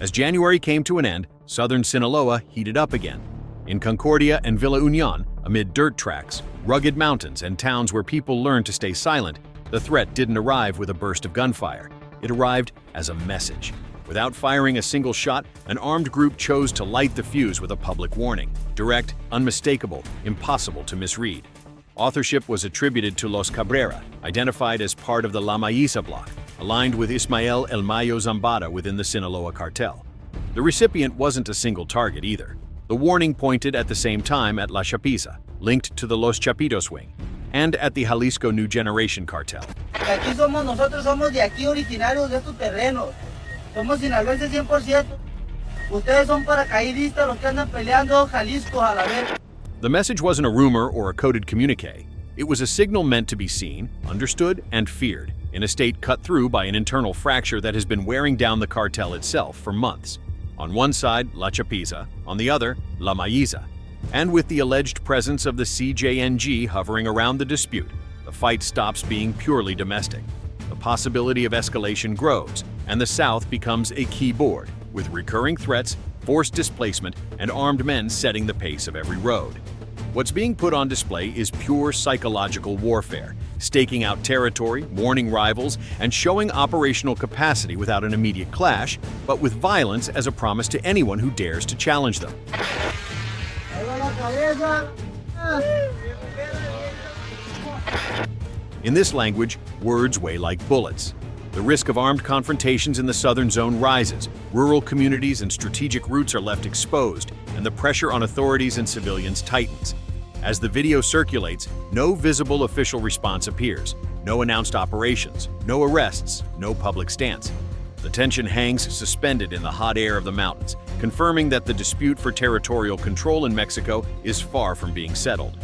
As January came to an end, southern Sinaloa heated up again. In Concordia and Villa Union, amid dirt tracks, rugged mountains, and towns where people learned to stay silent, the threat didn't arrive with a burst of gunfire. It arrived as a message. Without firing a single shot, an armed group chose to light the fuse with a public warning. Direct, unmistakable, impossible to misread. Authorship was attributed to Los Cabrera, identified as part of the La Mayiza bloc, aligned with Ismael El Mayo Zambada within the Sinaloa Cartel. The recipient wasn't a single target either. The warning pointed at the same time at La Chapiza, linked to the Los Chapitos wing, and at the Jalisco New Generation Cartel. Nosotros somos de aquí originarios de estos terrenos. Somos sinaloenses 100%. Ustedes son paracaidistas los que andan peleando Jalisco a la vez. The message wasn't a rumor or a coded communique. It was a signal meant to be seen, understood, and feared, in a state cut through by an internal fracture that has been wearing down the cartel itself for months. On one side, La Chapiza, on the other, La Mayiza. And with the alleged presence of the CJNG hovering around the dispute, the fight stops being purely domestic. The possibility of escalation grows, and the South becomes a keyboard, with recurring threats, forced displacement, and armed men setting the pace of every road. What's being put on display is pure psychological warfare, staking out territory, warning rivals, and showing operational capacity without an immediate clash, but with violence as a promise to anyone who dares to challenge them. In this language, words weigh like bullets. The risk of armed confrontations in the southern zone rises, rural communities and strategic routes are left exposed, and the pressure on authorities and civilians tightens. As the video circulates, no visible official response appears, no announced operations, no arrests, no public stance. The tension hangs suspended in the hot air of the mountains, confirming that the dispute for territorial control in Mexico is far from being settled.